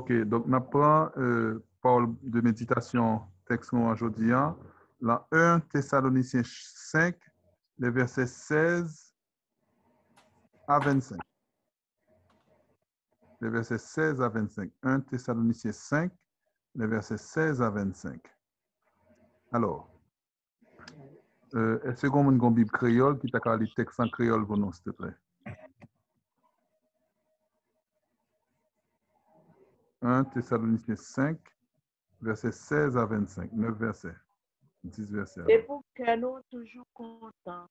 Ok, donc on prend parole de méditation, texte aujourd'hui, la 1 Thessaloniciens 5, les versets 16 à 25. Les versets 16 à 25. 1 Thessaloniciens 5, les versets 16 à 25. Alors, est-ce qu'on a une Bible créole qui t'a le texte en créole pour nous, s'il te plaît? 1 Thessaloniciens 5, versets 16 à 25. 9 versets. 10 versets. C'est pour que nous toujours contents.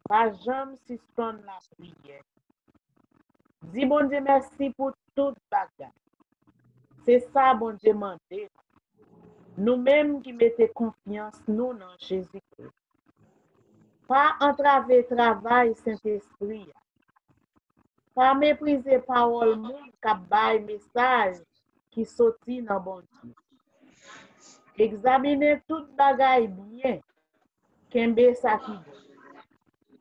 Pas jamais suspendre la prière. Dis bon Dieu merci pour toute bagage. C'est ça, bon Dieu, demandé. Nous-mêmes qui mettons confiance, nous, dans Jésus-Christ. Pas entraver travail Saint-Esprit. Pas mépriser parole monde qui bail message qui sorti dans bon Dieu. Examinez toute bagaille bien. Kembe ça qui bon.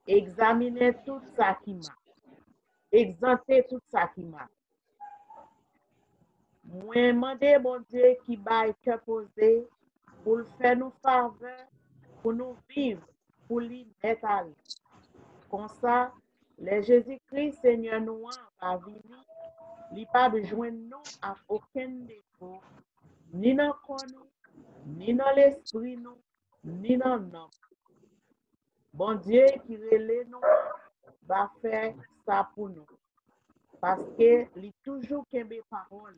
Examinez tout ça qui mal. Exemptez tout ça qui mal. Moi, demandez bon Dieu qui bail que poser pour le faire nous faveur, pour nous vivre, pour lui mettre à l'aise. Comme ça, le Jésus-Christ, Seigneur nous, va venir, il pas besoin de nous à aucun défaut, ni dans le corps, ni dans l'esprit, ni dans l'homme. Bon Dieu qui relève nous, va faire ça pour nous. Parce que il toujours qu'un parole.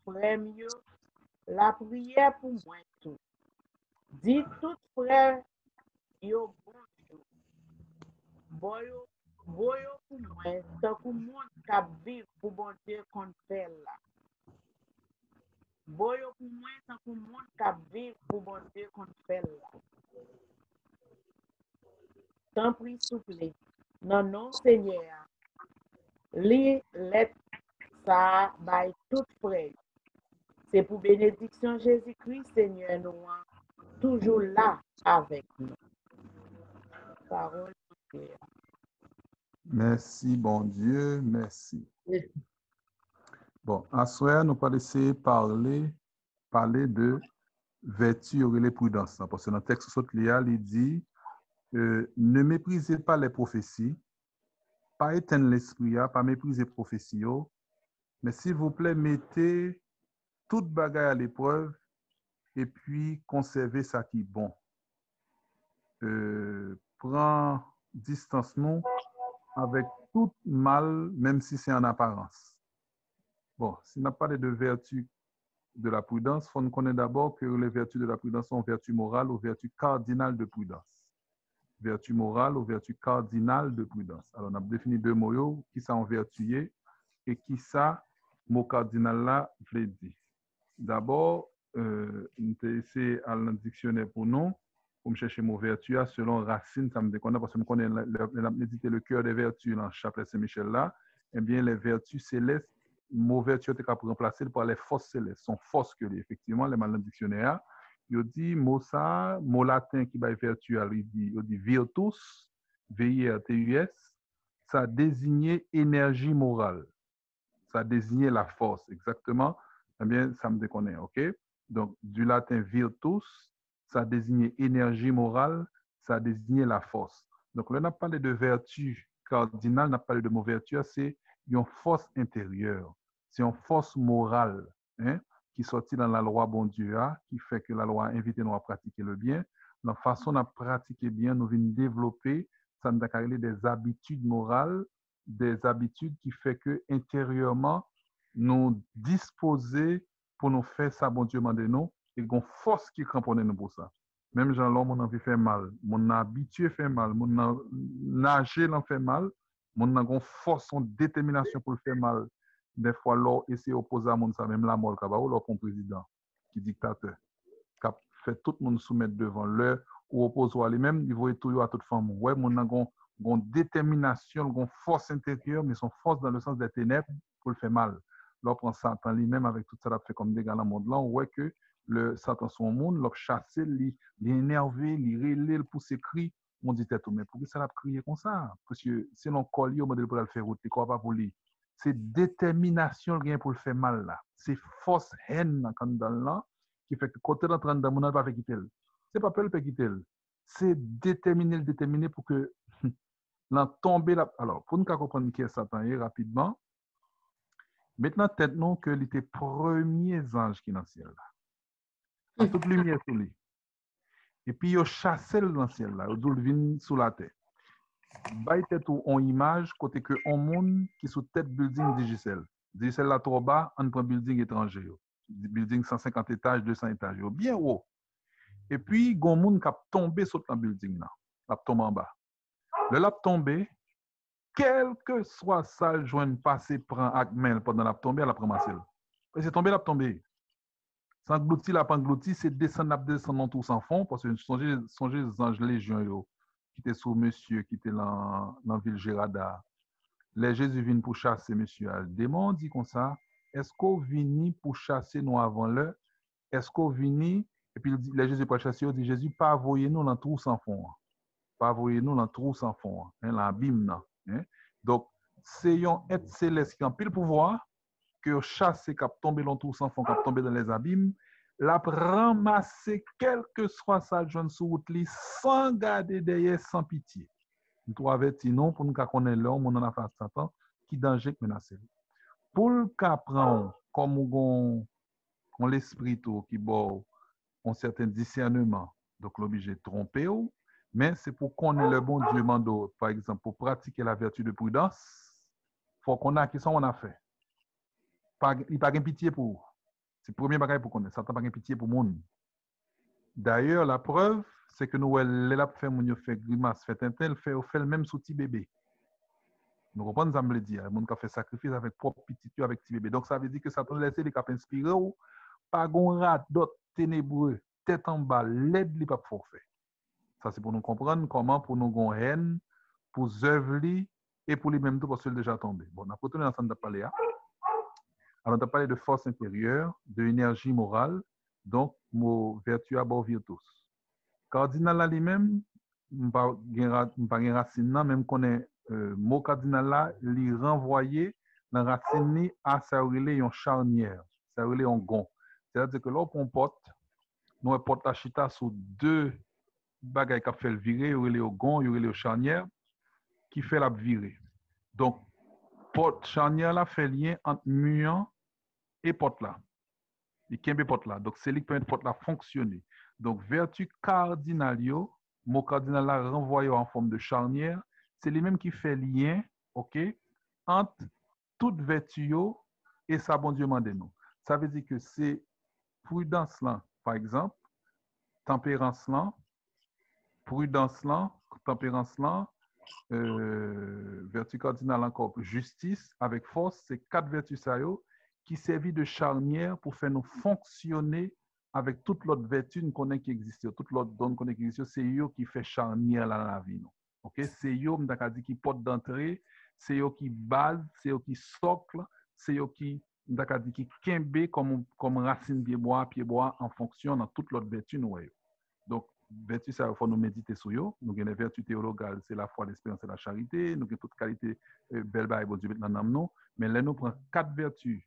Frère mieux, la prière pour moi tout. Dis tout frère, yo bonjour. Boyo pour moi, tant que monde qui vit pour bon Dieu qu'on fait là. Boyo pour moi, tant que monde qui vit pour bon Dieu qu'on fait là. Tant pis souple. Non, non, Seigneur. Li let ça by tout frère. C'est pour bénédiction Jésus-Christ, Seigneur, nous, toujours là avec nous. Parole de Dieu. Merci, bon Dieu, merci. Bon, à soir, nous allons essayer de parler de vertu et les prudences. Parce que dans le texte il dit ne méprisez pas les prophéties, pas éteindre l'esprit, pas mépriser les prophéties, mais s'il vous plaît, mettez toute bagaille à l'épreuve et puis conservez ça qui est bon. Prends distance nous avec tout mal, même si c'est en apparence. Bon, si on n'a pas de vertu de la prudence, il faut nous connaître d'abord que les vertus de la prudence sont vertus morales ou vertus cardinales de prudence. Vertu morale ou vertu cardinale de prudence. Alors, on a défini deux mots qui sont vertueux et qui ça, mot cardinal là, veut dire. D'abord, on peut essayer à le dictionnaire pour nous, pour me chercher mot vertu selon Racine, ça me déconne parce que nous connaissons le cœur des vertus dans le chapelet Saint-Michel là, eh bien, les vertus célestes, mot vertu est capable de remplacer par les forces célestes, sont forces que effectivement, les malins dictionnaires. Il dit mot ça, mot latin qui va vertu, il dit virtus, V-I-R-T-U-S, ça désignait énergie morale. Ça désignait la force, exactement. Eh bien, ça me déconne, ok? Donc, du latin virtus, ça désignait énergie morale, ça désignait la force. Donc, là, on a parlé de vertu cardinale, on a parlé de mot vertu, c'est une force intérieure, c'est une force morale, hein, qui sortit dans la loi bon Dieu, qui fait que la loi invite nous à pratiquer le bien. La façon de pratiquer bien, nous venons développer, ça nous a créé des habitudes morales, des habitudes qui fait que intérieurement, nous disposer pour nous faire ça, bon Dieu, mandé nous, et une force qui cramponne nous pour ça. Même gens là, mon envie fait mal, mon habitué fait mal, mon nager l'en fait mal, mon a une force, une détermination pour le faire mal. Des fois, l'on essaie d'opposer à mon ça, même la mort, l'on comme président, qui dictateur, qui fait tout le monde soumettre devant l'heure, ou oppose à lui-même, il va tout à toute femme. Ouais, mon a une détermination, une force intérieure, mais son force dans le sens des ténèbres pour le faire mal. Là, on prend Satan lui-même avec tout ça, fait comme des gars dans le monde là, on voit que le Satan son monde, l'a chassé, l'énervé, l'irélé, le pousse cri, on dit tout, mais pourquoi ça l'a crié comme ça? Parce que si l'on colle au modèle pour le faire route, quoi pas pour lui? c'est détermination pour le faire mal là. C'est force haine quand dans là qui fait que côté d'entrer dans mon pas fait quitter. C'est pas peur peut quitter. C'est déterminer pour que l'en tomber là. Alors, pour nous comprendre qui est Satan rapidement, maintenant tête non que il était premiers anges qui dans le ciel là. En toute lumière sur lui. Et puis il chassé dans le ciel là, il vient sous la terre. Bay tête ou en image côté que on monde qui sous tête building Digicel. Digicel là trop bas, on prend building étranger. Building 150 étages, 200 étages, bien haut. Et puis gon monde qui a tombé sur le building là, l'a tombé en bas. Le l'a tombé, quel que soit ça joint passé prend akmel pendant la tombée, elle a ramassé. C'est tombé l'a tombé. Sans glouti la pas glouti, c'est descendre tout sans fond parce que songez les anges légion yo qui était sous monsieur qui était dans ville Gérada. Les Jésus viennent pour chasser monsieur. Le démon dit comme ça, est-ce qu'on vient pour chasser nous avant l'heure? Est-ce qu'on vient et puis les Jésus pour chasser, il dit Jésus pas envoyer nous dans trou sans fond. Pas envoyer nous dans trou sans fond, hein, l'abîme hein. Donc c'est un être céleste qui a pile pouvoir que chasser qui tomber dans trou sans fond, qui tomber dans les abîmes, la ramasser quel que soit sa jeune sous route sans garder derrière sans pitié. Nous trouvons avertis non pour nous connaître l'homme on en a face Satan qui danger menace. Pour le cas prendre comme on l'esprit qui bon un certain discernement donc l'obligé de tromper mais c'est pour connaître le bon Dieu mando par exemple pour pratiquer la vertu de prudence faut qu'on a qui ça on a fait il pas de pitié pour c'est le premier bagage pour connaître Satan pas de pitié pour monde. D'ailleurs la preuve c'est que nous elle a fait mon fait grimace fait un tel fait le même sous petit bébé. Nous comprenons ça me le dire, le monde qui a fait sacrifice avec propre petit avec petit bébé. Donc ça veut dire que Satan laissé les cap inspirer ou pas gon rat d'autres ténébreux tête en bas l'aide li pas forfait. Ça c'est pour nous comprendre comment pour nous gon haine pour œuvre et pour les mêmes tout parce qu'il déjà tombé. Bon, on a continué ensemble de parler. Alors on a parlé de force intérieure, de énergie morale, donc mot vertu à bord virtus. Cardinal là lui-même pas gain racine là même connaît mot cardinal là li renvoyer dans racine à ça relé en charnière, ça relé en gon. C'est-à-dire que lorsqu'on porte nous porte la chita sur deux bagages qui fait le virer, il y a au gon, il y a au charnière qui fait la virer. Donc porte charnière là fait lien entre muant et porte là. Il kembe porte là. Donc c'est lui qui permet porte là fonctionner. Donc vertu cardinalio, mot cardinal là renvoyé en forme de charnière, c'est lui-même qui fait lien, OK, entre toute vertu et sa bon Dieu mandé nous. Ça veut dire que c'est prudence là, par exemple, tempérance là, prudence là, tempérance là, vertu cardinale encore, justice avec force, c'est quatre vertus ça qui servent de charnière pour faire nous fonctionner avec toute l'autre vertu qui existe, toute l'autre donne qui existe, c'est eux qui fait charnière dans la vie. OK, c'est eux qui porte d'entrée, c'est eux qui base, c'est eux qui socle, c'est eux qui kembe comme racine pied bois en fonction dans toute l'autre vertu nous. Donc vertu ça il faut nous méditer sur eux. Nous avons les vertus théologales, c'est la foi, l'espérance et la charité, nous avons toute qualité belle bail bon Dieu maintenant nous, mais là nous prenons quatre vertus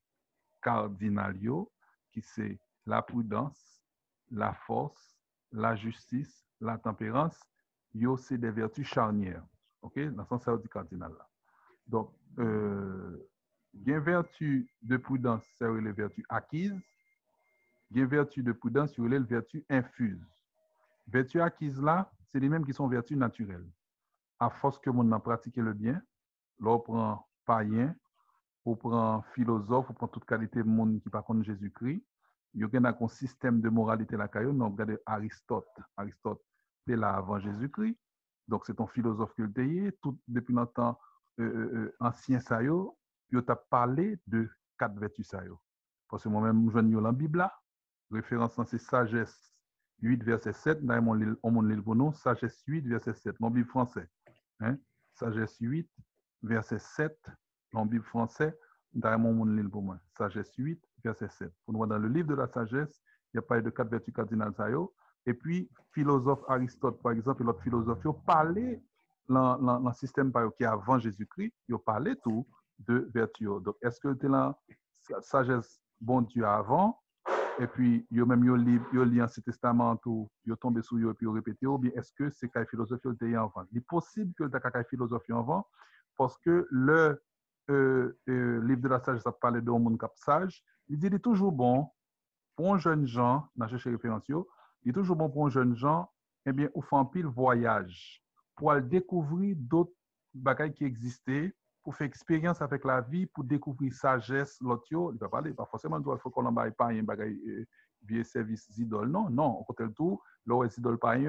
cardinalio qui c'est la prudence, la force, la justice, la tempérance, yo c'est des vertus charnières. OK, dans le sens du cardinal là. Donc il y a une vertu de prudence, c'est les vertus acquises. Il y a une vertu de prudence, c'est les vertus infuses. Vertus acquises là, c'est les mêmes qui sont vertus naturelles. À force que l'on a pratiqué le bien, l'on prend païen, on prend philosophe, on prend toute qualité de monde qui par contre Jésus-Christ. Il y a un système de moralité là caillou. Donc regardez Aristote. Aristote c'est là avant Jésus-Christ. Donc c'est un philosophe que le tout depuis longtemps ancien ça yo t'a parlé de quatre vertus ça yo. Parce que moi-même je viens dans la Bible là, référence c'est sagesse 8 verset 7, dans mon livre pour nous, sagesse 8 verset 7, mon Bible français. Hein? Sagesse 8 verset 7, mon Bible français, dans mon livre pour moi. Sagesse 8 verset 7. Pour nous dans le livre de la sagesse, il y a parlé de quatre vertus cardinales ça yo. Et puis philosophe Aristote par exemple, l'autre philosophe, il parlait dans le système qui est avant Jésus-Christ, il parlait tout de vertu. Donc, est-ce que tu es là, sagesse, bon Dieu avant, et puis, yo même yo li Ancien Testament ou yo tombé sur yo et puis yo répété, ou bien est-ce que c'est qu'à philosophie ou t'ayant avant? Il est possible que tu aies philosophie avant, parce que le livre de la sagesse a parlé de monde cap sage, il dit, il est toujours bon pour un jeune gens, dans cherché référence, il est toujours bon pour un jeune gens, eh bien, ou fait un pile voyage pour aller découvrir d'autres bagages qui existaient, pour faire expérience avec la vie, pour découvrir sagesse, l'autre, il va parler, pas forcément, il faut qu'on n'en pas un bagage vieux service d'idole, non, non, au côté de tout, l'eau est idole pas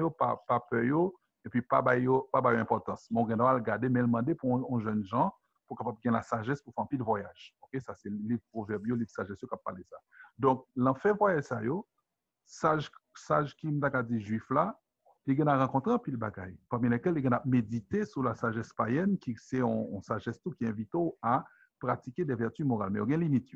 peur, et puis pas importance. Mon gars, on regarder, mais demander pour un jeune gens, pour capable gagner la sagesse pour faire un pile voyage. OK, ça c'est le livre proverbe, le livre sagesse qui parle de ça. Donc, l'enfer voyage ça yo, sage qui m'a dit juif là, il a rencontré un pile bagaille, parmi lesquels il a médité sur la sagesse païenne, qui c'est une sagesse tout qui invite à pratiquer des vertus morales. Mais il y a une limite.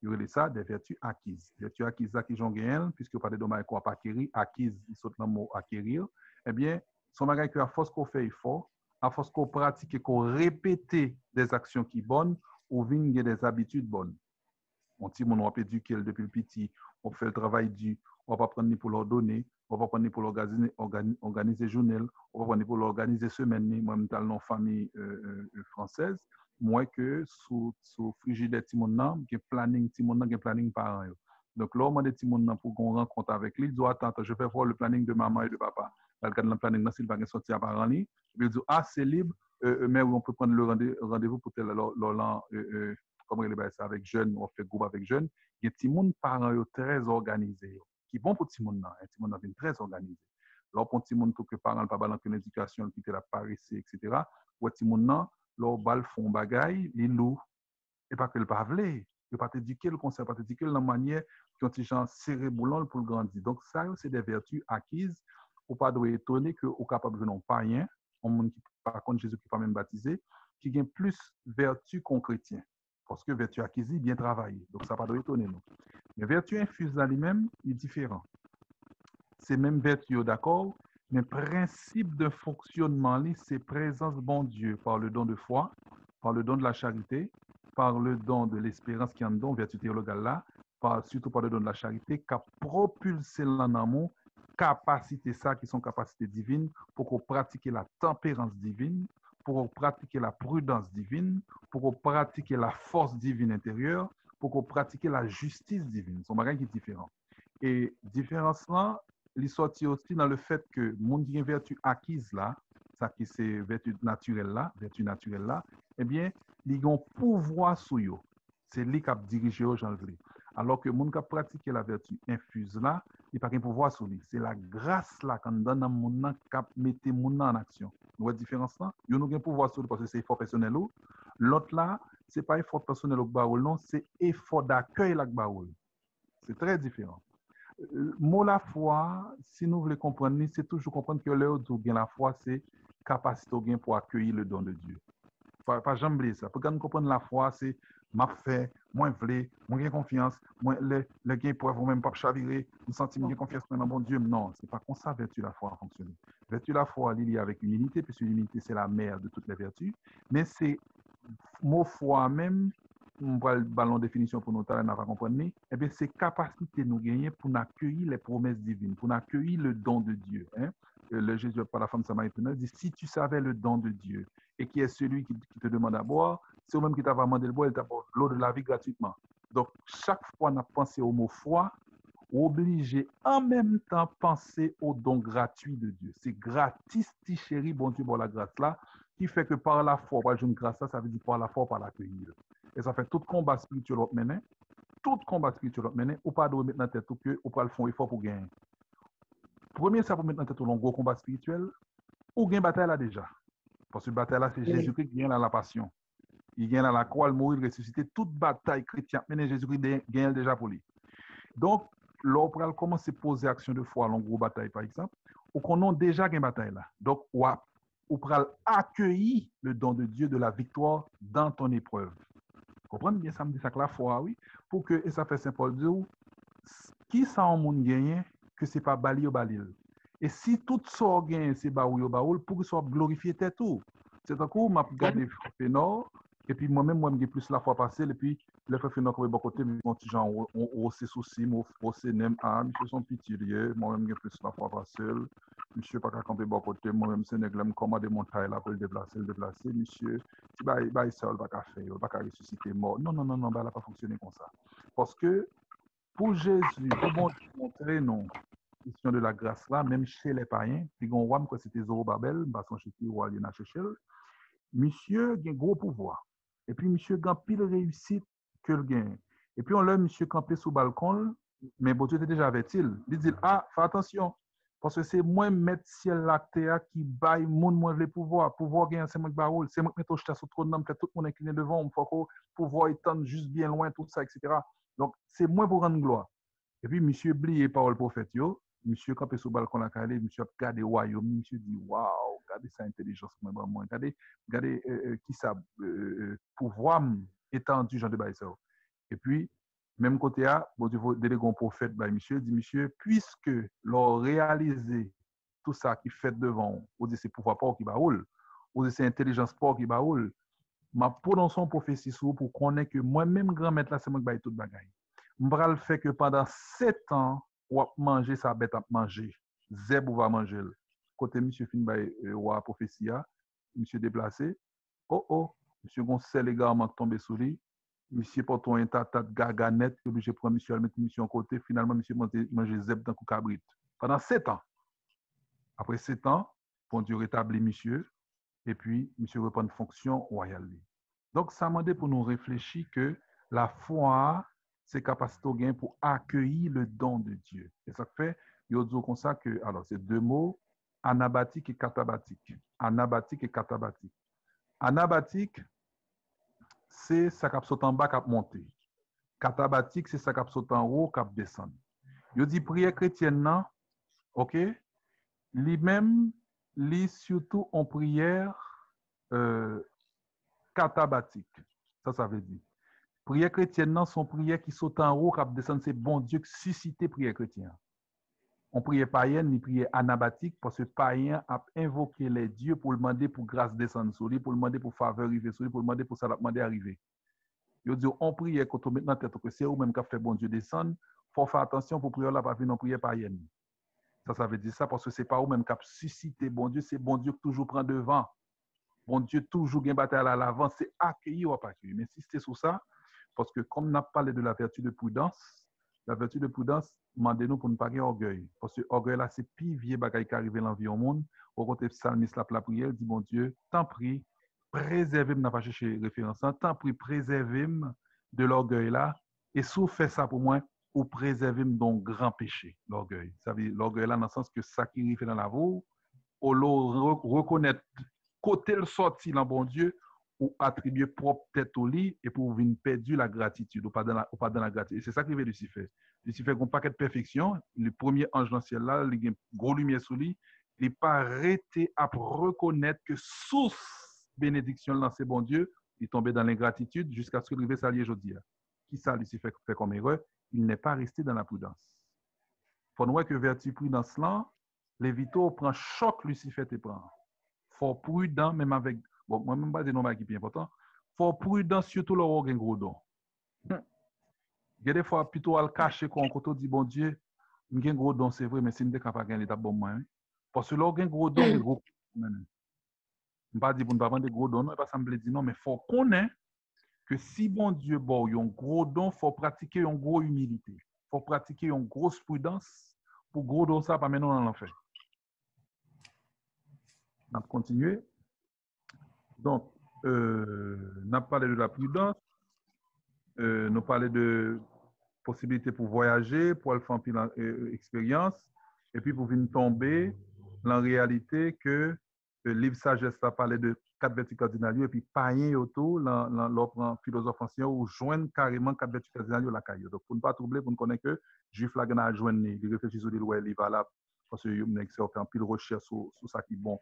Il y a ça des vertus acquises. Vertus acquises qui j'en gagne, puisque pas de dommage qu'on pas acquérir, acquise, il saute le mot acquérir. Eh bien, son bagage que à force qu'on fait effort, à force qu'on pratique et qu'on répète des actions qui bonnes, ou vigne des habitudes bonnes. On dit, on peut éduquer depuis le petit, on fait le travail du, on va prendre pour leur donner, on va prendre pour organiser journée, on va prendre pour l'organiser semaine, moi, je suis dans famille française, moi que sous frigidaire Timon, qui planning Timon, qui planning parents. Donc, là, on demande Timon pour qu'on rencontre avec lui, il dit, attends, je vais voir le planning de maman et de papa. Là, le cadre planning, s'il va sortir à parents, il dit, ah, c'est libre, mais on peut prendre le rendez-vous pour tel comment il est avec jeunes, on fait groupe avec jeunes, il y a des gens parents très organisés, qui bon pour les gens, les gens très organisés. Alors, pour les gens que parents pas dans une éducation qui était la paresse, etc., pour les gens, leur bal font bagaille, ils louent, et pas que le pas voulu, il pas t'éduquer le conseil, pas t'éduquer la manière qui ont des gens céréboulant pour grandir. Donc, ça, c'est des vertus acquises, pour pas doit étonner que au capable de non païen, un monde qui par contre Jésus qui pas même baptisé, qui gagne plus vertu qu'on chrétien. Parce que vertu acquise, bien travaillé. Donc, ça ne va pas étonner nous. Mais vertu infuse dans lui-même est différent. C'est même vertu, d'accord, mais principe de fonctionnement, c'est présence bon Dieu par le don de foi, par le don de la charité, par le don de l'espérance qui en don, vertu théologale là, surtout par le don de la charité, qui a propulsé en amont capacité ça qui sont capacités divines pour qu'on pratique la tempérance divine, pour pratiquer la prudence divine, pour pratiquer la force divine intérieure, pour pratiquer la justice divine. C'est un bagage qui est différent. Et différence là, il sortit aussi dans le fait que mon qui vertu acquise là, ça qui c'est vertu naturelle là, eh bien, il a un pouvoir sur eux. C'est lui qui a dirigé aux gens. Alors que mon qui a pratiqué la vertu infuse là, il n'a pas de pouvoir sur lui. C'est la grâce là qu'on donne à mon qui a mis mon en action. Vous voyez la différence là? Il y a un pouvoir sur lui parce que c'est effort personnel. L'autre là, ce n'est pas effort personnel au baoul, non, c'est effort d'accueil au baoul. C'est très différent. Mot la foi, si nous voulons comprendre, c'est toujours comprendre que l'heure où la foi, c'est capacité pour accueillir le don de Dieu. Pas jamais oublier ça. Pour qu'on comprenne la foi, c'est m'a fait, moi voulais, moi j'ai confiance, moi le gain pour vous même pas chavirer, me sentir j'ai confiance dans mon Dieu. Non, c'est pas comme ça vertu la foi fonctionne. Vertu la foi liée avec l'humilité, puisque l'humilité c'est la mère de toutes les vertus, mais c'est mot foi même, on va le ballon définition pour nous talents à comprendre, eh bien c'est capacité nous gagner pour accueillir les promesses divines, pour accueillir le don de Dieu. Hein? Le Jésus par la femme samaritaine dit si tu savais le don de Dieu et qui est celui qui te demande à boire, c'est au même qui t'a demandé de boire, il t'apporte l'eau de la vie gratuitement. Donc chaque fois on a pensé au mot foi, obligé en même temps penser au don gratuit de Dieu. C'est gratis, ti chéri, bon Dieu, pour la grâce là, qui fait que par la foi, par une grâce là, ça veut dire par la foi, par l'accueillir. Et ça fait tout combat spirituel au mener, ou pas de mettre dans la tête tout que, ou pas le fond effort pour gagner. Premier, ça pour mettre dans la tête un gros combat spirituel, ou gagne bataille là déjà. Parce que bataille là, c'est Jésus-Christ qui gagne dans la passion. Il gagne dans la croix, le mourir, le ressusciter. Toute bataille chrétienne, mais Jésus-Christ gagne déjà pour lui. Donc, là, on peut commencer à poser action de foi dans une grosse bataille, par exemple, ou qu'on a déjà gagné bataille là. Donc, on peut accueillir le don de Dieu de la victoire dans ton épreuve. Vous comprenez bien ça, me dit ça que la foi, oui, pour que, et ça fait Saint Paul dire, qui ça en monde gagne, que ce n'est pas bali ou balil. Et si tout ça gagne, c'est baoul ou baoul, pour que soit glorifié tout. C'est un coup, m'a regardé Fénor, Et puis moi-même, moi, j'ai plus la fois passée, et puis le frère Fino comme bon côté, mon petit genre, on s'est souci, on s'est nem, ah, monsieur son petit lieu, moi-même, j'ai plus la fois passée, monsieur pas qu'à camper bon côté, moi-même, c'est nègre, me commander mon taille là pour le déplacer, monsieur, si bah, ça, va pas faire, va pas ressusciter mort. Non, non, non, non, bah, elle n'a pas fonctionné comme ça. Parce que pour Jésus, pour bon Dieu montrer non, question de la grâce là, même chez les païens, puis on voit que c'était Zorobabel, parce qu'on cherchait roi Lina Chechel, monsieur a un gros pouvoir. Et puis monsieur a pile réussite que le gain. Et puis on l'a monsieur campé sous balcon, mais bon Dieu était déjà averti. Il dit ah, fais attention. Parce que c'est moi mettre ciel la terre qui baille monde moins le pouvoir. Pouvoir gagner c'est moi qui barole, c'est moi qui mets sur trône d'homme, que tout le monde incliné devant, il faut que pouvoir étendre juste bien loin tout ça etc. Donc c'est moi pour rendre gloire. Et puis monsieur oublié parole prophète yo, monsieur campé sous balcon la calé, monsieur a regardé royaume, monsieur dit waouh, regardez ça intelligence moi vraiment, regardez qui ça pouvoir étendu Jean de Baïsa. Et puis même côté A, bon Dieu délégué un prophète bah monsieur dit monsieur puisque l'on réalisé tout ça qui fait devant, on dit c'est pouvoir pas qui baoule, on dit c'est intelligence pas qui baoule. Ma prononce une prophétie sur pour connaître que moi-même grand maître là c'est moi qui baille toute bagaille. M'bra le fait que pendant 7 ans, ou a manger sa bête à manger. Zeb ou va manger. Côté monsieur fin bay ou a prophétie, monsieur déplacé. Oh oh, monsieur gon sel également tombé sous lui. Monsieur porte un tata de gaganette, obligé prendre monsieur mettre monsieur en côté, finalement monsieur manger zeb dans coup cabrit. Pendant 7 ans. Après 7 ans, bon Dieu rétablit monsieur et puis monsieur reprend fonction royale. Donc ça m'a dit pour nous réfléchir que la foi c'est capacité au gain pour accueillir le don de Dieu. Et ça fait, il y a comme ça que, alors c'est deux mots, anabatique et katabatique. Anabatique et katabatique. Anabatique, c'est ça qui saute en bas, qui monter. Katabatique, c'est ça qui saute en haut, qui descend. Il dit prière chrétienne, non? OK? Lui-même, lui surtout en prière katabatique. Ça veut dire. Prière chrétienne, non, son prière qui saute en haut, qui descend, c'est bon Dieu qui suscite prière chrétienne. On priait païen, ni priait anabatique, parce que païen a invoqué les dieux pour demander pour grâce descendre sur lui, pour demander pour faveur arriver sur lui, pour demander pour ça demander arriver. Il dit, on priait quand on met dans la tête que c'est ou même qui a fait bon Dieu descendre, il faut faire attention pour prier là, pas venir prier païenne. Ça veut dire ça parce que c'est pas ou même qui a suscité bon Dieu, c'est bon Dieu qui toujours prend devant. Bon Dieu toujours gagne bataille à l'avant, c'est accueillir ou pas accueillir. Mais si c'était sur ça, parce que comme on a parlé de la vertu de prudence, demandez-nous pour ne pas avoir orgueil. Parce que orgueil là, c'est pire vieux bagaille qui arrive dans au monde. Au côté psalmiste la prière, dit bon Dieu, t'en prie, préservez-moi, n'a pas cherché référence, t'en prie, préservez-moi de l'orgueil là. Et si vous faites ça pour moi, ou préservez-moi d'un grand péché, l'orgueil. Ça veut dire l'orgueil là, dans le sens que ça qui arrive dans la vie, ou reconnaître côté le sorti dans bon Dieu, ou attribuer propre tête au lit et pour venir perdre la gratitude ou pas dans la gratitude. Et c'est ça qui veut Lucifer. Lucifer a un paquet de perfection. Le premier ange dans le ciel là, il a une grosse lumière sur lui. Il n'est pas arrêté à reconnaître que sous bénédiction dans ce bon Dieu, il est tombé dans l'ingratitude jusqu'à ce qu'il arrive à lier aujourd'hui. Qui ça Lucifer fait comme erreur? Il n'est pas resté dans la prudence. Il faut voir que vertu prudence là, les vitaux prend choc Lucifer te prend. Faut prudent même avec bon, moi même pas des noms qui est important. Faut prudent surtout le un gros don. Il y a des fois plutôt à le cacher quand on dit bon Dieu, j'ai un gros don c'est vrai mais si m'était capable gagner l'étape bon moi. Parce que là un gros don, un gros on pas dire pour ne pas vendre des gros dons, non, pas ça me dire non mais faut connaître que si bon Dieu bon, un gros don, faut pratiquer une grosse humilité. Faut pratiquer une grosse prudence pour gros don ça pas maintenant dans l'enfer. On va continuer. Donc, on a parlé de la prudence, nous parlé de possibilité pour voyager, pour faire une expérience, et puis pour venir tomber dans la réalité que le livre Sagesse a parlé de 4 vertus cardinales, et puis païen autour, l'autre philosophe ancien, ou joindre carrément 4 vertus cardinales la caille. Donc, pour ne pas troubler, pour ne connaître que juif la gana joindre, il réfléchit sur l'île, il va là, parce que il fait un pile recherche sur ça qui est bon.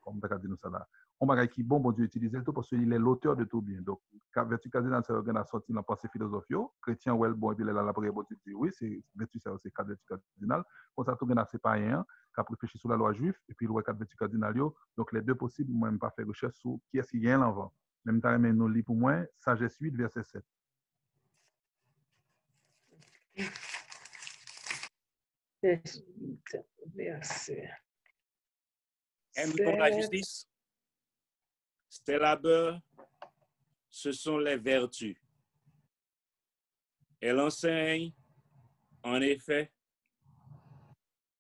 Comme on a dit nous ça là. On va qui bon Dieu utiliser tout parce qu'il est l'auteur de tout bien. Donc, vertu cardinale, c'est a sorti dans la pensée philosophique. Chrétien, ouais, bon, et puis là, la prière, bon Dieu dit oui, c'est vertu, c'est 4 vertus cardinales. Comme ça, tout bien, c'est pas rien, qui a réfléchi sur la loi juive, et puis il y a 4 vertus cardinales. Donc, les deux possibles, moi, même pas fait recherche sur qui est-ce qui vient l'envers. Même temps, nous lit pour moi, Sagesse 8, verset 7. Verset. Aime-t-on la justice? Tes labeurs, ce sont les vertus. Elle enseigne, en effet,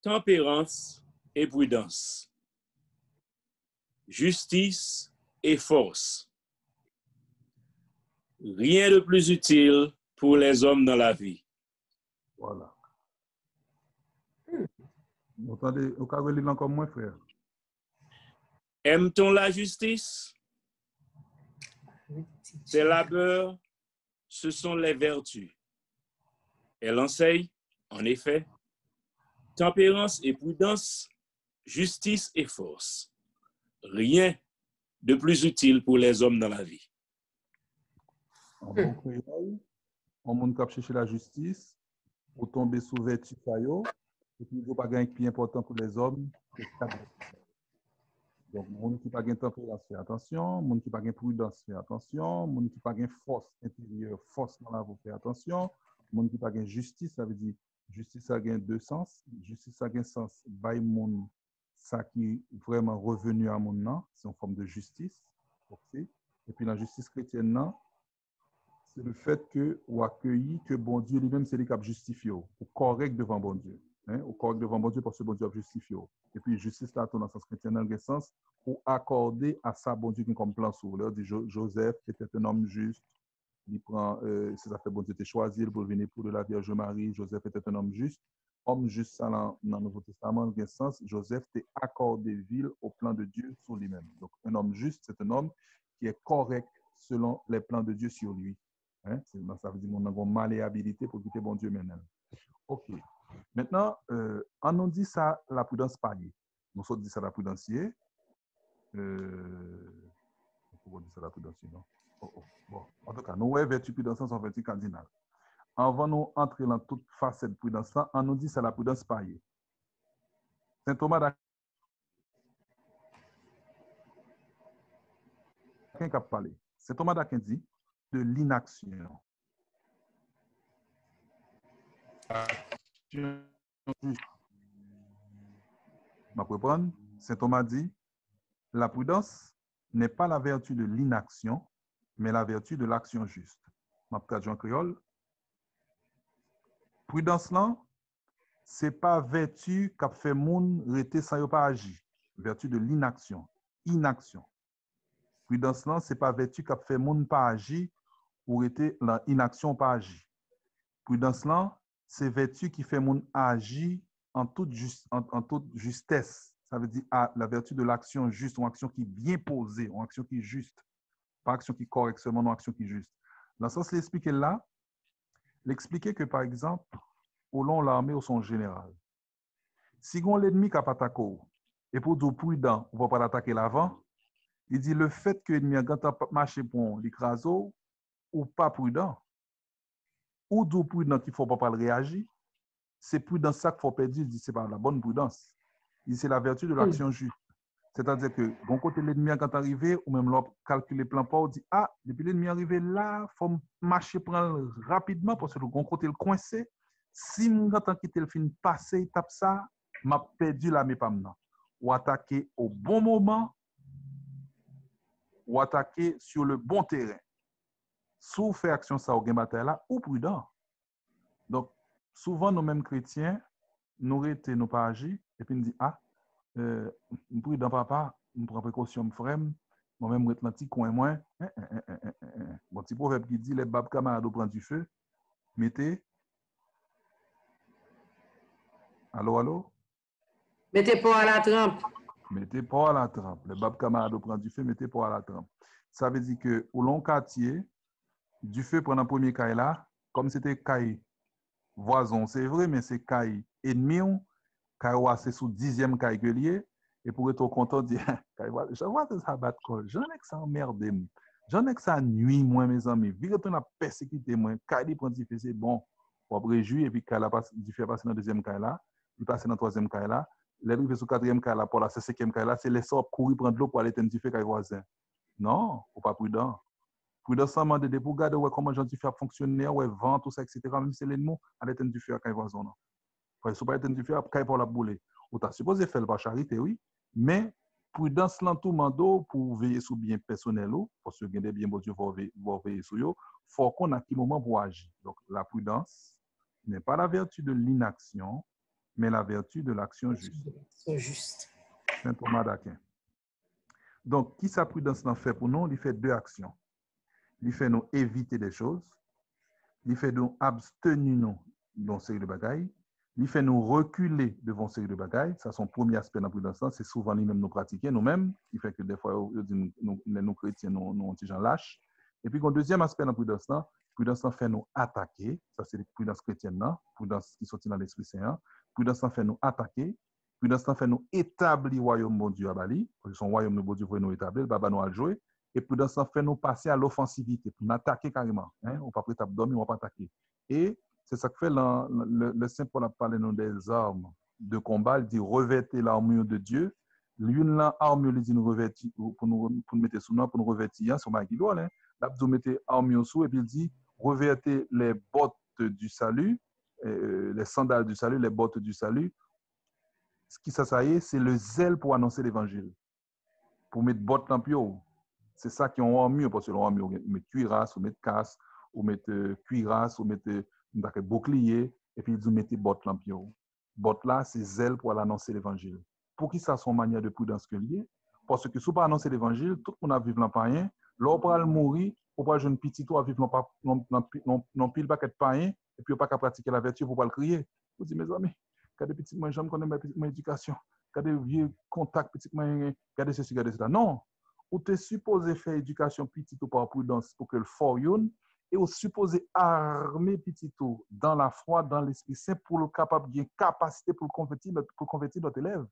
tempérance et prudence, justice et force. Rien de plus utile pour les hommes dans la vie. Voilà. Vous entendez, au cas où il est encore moins, frère. Aime-t-on la justice? Tes labeurs, ce sont les vertus. Elle enseigne, en effet, tempérance et prudence, justice et force. Rien de plus utile pour les hommes dans la vie. En bon créole, on monde qui chercher la justice, pour tomber sous vertu caillot, et puis il ne faut pas gagner plus important pour les hommes que quatre. Donc, monde qui n'a pas de tempérance, fait attention. Monde qui n'a pas de prudence, fait attention. Monde qui n'a pas de force intérieure, force dans la vie, fait attention. Monde qui n'a pas de justice, ça veut dire justice, ça a deux sens. Justice, ça a un sens, by monde, ça qui est vraiment revenu à mon c'est une forme de justice. Okay? Et puis, la justice chrétienne, c'est le fait que ou accueilli que bon Dieu lui-même, c'est lui qui a justifié, ou correct devant bon Dieu. Hein? Ou correct devant bon Dieu parce que bon Dieu a justifié. Et puis, justice, là, dans le sens chrétien, dans le sens, pour accorder à ça, bon Dieu, qui est comme plan sur l'heure, dit Joseph était un homme juste, il prend, c'est ça fait bon Dieu était choisi pour venir pour de la Vierge Marie, Joseph était un homme juste ça dans le Nouveau Testament, dans le sens, Joseph était accordé ville au plan de Dieu sur lui-même. Donc, un homme juste, c'est un homme qui est correct selon les plans de Dieu sur lui. Hein? Ça veut dire qu'on a une malléabilité pour quitter bon Dieu maintenant. OK. Maintenant, on nous dit ça, la prudence palier. Nous sommes dit ça, la prudencier. Pourquoi on dit ça, la prudencier, non? Bon, en tout cas, nous, ouais, vertu prudence sont vertu cardinales. Avant nous entrer dans toute facette de prudence, on nous dit ça, la prudence palier. Saint Thomas d'Aquin qui a parlé. Saint Thomas d'Aquin dit de l'inaction. Je reprendre. Saint Thomas dit la prudence n'est pas la vertu de l'inaction, mais la vertu de l'action juste. Ma traduction en créole. Prudence là, c'est pas vertu qui fait moun rester sans pas agir. Vertu de l'inaction, inaction. Prudence là, c'est pas vertu qui fait moun pas agir ou rester dans inaction pas agir. Prudence là, c'est vertu qui fait moun agir en toute justesse. Ça veut dire la vertu de l'action juste, une action qui est bien posée, une action qui est juste. Pas action qui est correcte, seulement une action qui est juste. Dans ce sens, l'expliquer là, l'expliquer que, par exemple, au long de l'armée ou son général, si on l'ennemi qui a attaqué, et pour être prudent, on ne va pas l'attaquer l'avant, il dit le fait que l'ennemi a marché pour l'écraser, ou pas prudent, ou d'où prudent qu'il ne faut pas réagir, c'est prudence ça qu'il faut perdre, il dit c'est pas la bonne prudence. Il dit c'est la vertu de l'action juste. C'est-à-dire que, bon côté l'ennemi quand arrivé, ou même l'autre calculer plan pas, on dit, ah, depuis l'ennemi arrivé là, il faut marcher prendre rapidement parce que le bon côté le coincé. Si mon temps quitter le film passer, il tape ça, m'a perdu la mes pas maintenant. Ou attaquer au bon moment, ou attaquer sur le bon terrain. Sous fait action ça au gain bataille là, ou prudent. Donc, souvent, nous mêmes chrétiens, nous rétés, nous pas agir, et puis nous dit, ah, prudent papa, nous prend précaution, frère, moi-même, je suis coin moins. Bon, petit proverbe qui dit, les babes camarades prennent du feu, mettez. Allô? Mettez pas à la trempe. Mettez pas à la trempe. Les babes camarades prennent du feu, mettez pas à la trempe. Ça veut dire que, au long quartier, du feu pendant le premier caille là, comme c'était caille voisin, c'est vrai, mais c'est caille ennemi, caille c'est sous 10e caille que lié. Et pour être content, dire, je vois que ça bat col, j'en ai que ça emmerde, j'en ai que ça nuit, moi, mes amis. Vu que tu as persécuté, moi, caille prend du feu, c'est bon. On va réjouir, et puis caille du feu passer dans le deuxième caille là, il passe dans le troisième caille là, les rives sur quatrième caille là, pour la cinquième caille là, c'est les sorts courir prendre l'eau pour aller tenir du feu caille voisin. Non, ou pas prudent. Prudence, ça m'a dit pour garder comment j'en suis fait fonctionner, ouais, vent, tout ça, etc. Même si c'est l'ennemi, à l'éteindre du feu à Caïvoison. Parce que pas éteindre du feu à Caïvoison la boule. Ou t'as supposé faire par charité, oui, mais prudence, l'entour mando pour veiller sur bien personnel, parce que des bien bon Dieu va veiller sur eux, faut qu'on a qui moment pour agir. Donc, la prudence n'est pas la vertu de l'inaction, mais la vertu de l'action juste. C'est juste. Saint Thomas d'Aquin. Donc, qui sa prudence n'en fait pour nous? Il fait deux actions. Il fait nous éviter des choses. Il fait nous abstenir nous dans série de bagailles. Il fait nous reculer devant série de bagailles. Ça, son premier aspect dans la prudence, c'est souvent lui-même nous pratiquer nous-mêmes, qui fait que des fois, nous chrétiens, nous gens lâches. Et puis, le deuxième aspect dans la prudence fait nous attaquer. Ça, c'est la prudence chrétienne, non? Prudence qui sortit dans l'Esprit Saint. Prudence fait nous attaquer. Prudence fait nous établir le royaume de Dieu à Bali. Parce que son royaume de Dieu pour nous établir, Baba nous a joué. Et prudence fait nous passer à l'offensivité, pour nous attaquer carrément. Hein? On ne va pas prêter dormir, on ne va pas attaquer. Et c'est ça que fait le Saint Paul a parlé des armes de combat. Il dit revêtez l'armure de Dieu. L'une l'armure, il dit nous revêtir, pour nous mettre sous nous, pour nous revêtir, sur ma guidole. Hein? Là, vous mettez l'armure sous, et puis il dit revêtez les bottes du salut, les sandales du salut, les bottes du salut. Ce qui ça y est, c'est le zèle pour annoncer l'évangile. Pour mettre bottes dans le pied. C'est ça qui ont armure, parce que l'armure, on met cuirasse, on met casse, on met cuirasse, on met bouclier, et puis ils mettent bottes dans le pied. Bottes là, c'est zèle pour annoncer l'évangile. Pour qui ça son manière de prudence que lié? Parce que si on pas annoncer l'évangile, tout le monde a vivre dans païen, l'on va mourir, on va jeune petit tout à vivre non pile paquet de païen, et puis on pas qu'à pratiquer la vertu pour pas le crier. Vous dites, mes amis, regardez petit moi, j'aime connaître ma éducation, regardez vieux contact petit moi, regardez ceci, regardez cela. Non, ou tu es supposé faire éducation petit ou par prudence pour que le fort yon, et ou supposé armer petit ou dans la foi, dans l'Esprit Saint pour le capable de capacité pour convertir notre élève.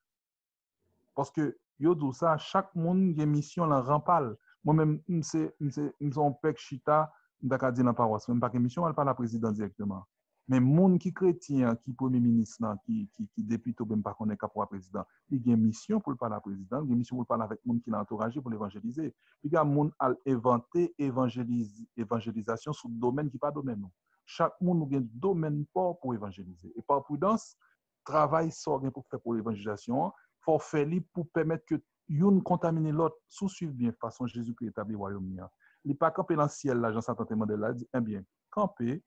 Parce que yo dit ça, chaque monde a une mission en rampal. Moi-même, nous sommes pek chita, m'daka dit dans la paroisse, même pas une mission, elle pas la présidente directement. Mais monde qui chrétien, qui premier ministre, qui député, même pas qu'on est capable président, il y a une mission pour le parler à président, il y a une mission pour le parler avec monde qui l'a entouragé pour l'évangéliser. Il y a monde à inventer évangélisation sur le domaine qui n'est pas domaine. Chaque monde a un domaine pour évangéliser. Et par prudence, travail sort pour faire pour l'évangélisation, faut faire pour permettre que une contamine l'autre, sous-suivre bien façon Jésus-Christ établit le royaume. Il n'est pas campé dans le ciel, là, Jean-Satan Mandela dit, eh bien, camper,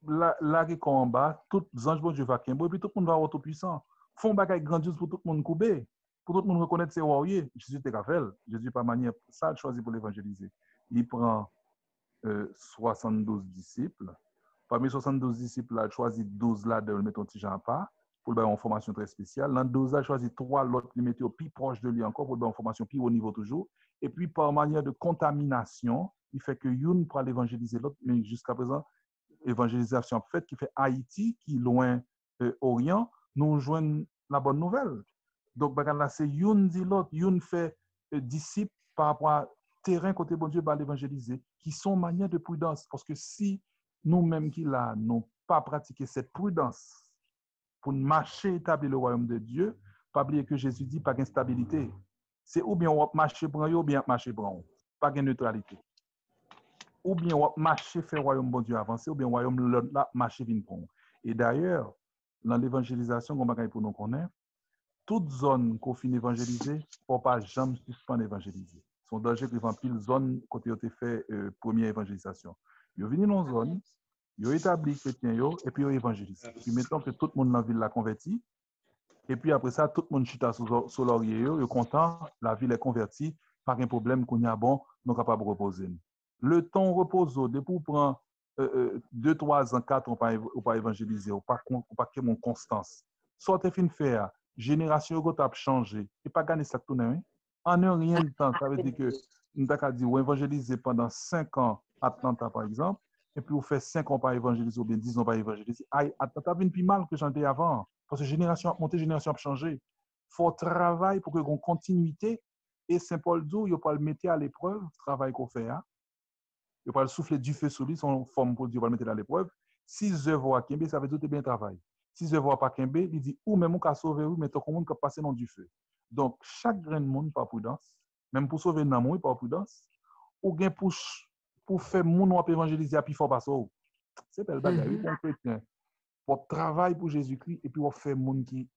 la combat, tous les anges de Dieu vont camper, et puis tout le monde va être puissant. Font bagaille grandiose pour tout le monde couper, pour tout le monde reconnaître ses warriors. Jésus te rappelle, Jésus par manière ça choisi pour l'évangéliser. Il prend 72 disciples. Parmi 72 disciples, il a choisi 12 là de le mettre en petit Jean pas pour lui avoir une formation très spéciale. Dans 12 a choisi 3 l'autre qui mettait au plus proche de lui encore pour lui avoir une formation plus haut niveau toujours. Et puis par manière de contamination, il fait que une pour l'évangéliser l'autre, mais jusqu'à présent évangélisation faite qui fait Haïti, qui est loin Orient, nous joignent la bonne nouvelle. Donc, là, c'est une dit l'autre, une fait disciple par rapport à terrain côté bon Dieu, l'évangéliser, qui sont manière de prudence. Parce que si nous-mêmes qui là, n'ont pas pratiqué cette prudence pour marcher, établir le royaume de Dieu, pas oublier que Jésus dit pas d'instabilité. C'est ou bien on marcher pour eux, ou bien marcher pour eux. Pas de neutralité. Ou bien on marcher faire royaume bon Dieu avancer, ou bien royaume là marcher vinn pour. Et d'ailleurs, dans l'évangélisation, on va pour nous connaître, toute zone qu'on finit évangéliser, faut pas jamais suspendre évangéliser. Son danger qui va pile zone côté où tu fait première évangélisation. Ils viennent dans une zone, ils établissent chrétien et puis ils évangélisent. Puis maintenant que tout le monde dans la ville l'a converti, et puis après ça, tout le monde chita sur l'oreiller, ils sont contents, la ville est convertie, pas de problème qu'on y a bon, nous sommes capables de reposer. Le temps repose, depuis qu'on prend 2, 3 ans, 4 ans, on pas évangéliser, on pas qu'il y ait une constance. Soit tu fin faire, génération a changé, et pas gagner ça tout le temps. En un rien de temps, ça veut dire que nous avons dit, on évangéliser pendant 5 ans à Atlanta, par exemple, et puis on fait 5 ans par évangéliser, ou bien 10 ans par évangéliser. Atlanta vient plus mal que j'en ai avant, parce que génération a monté, génération a changé. Il faut travailler pour que qu'on continuité, et Saint-Paul dit, il ne faut pas le mettre à l'épreuve, le travail qu'on fait. Hein? Il ne faut pas le souffler du feu sur lui, son forme pour Dieu, il va le mettre à l'épreuve. Si je vois Kembe, ça veut dire que tu bien travail. Si je ne vois pas Kembe, il dit, ou même on peut sauver, mais tout le monde peut passer dans du feu. Donc, chaque grain de monde, par prudence, même pour sauver nan moun, par prudence, ou bien pour faire moun ou évangéliser à plus fort parce que c'est belle bagaille, oui, pour chrétien. Pour travailler pour Jésus-Christ et puis on fait moun qui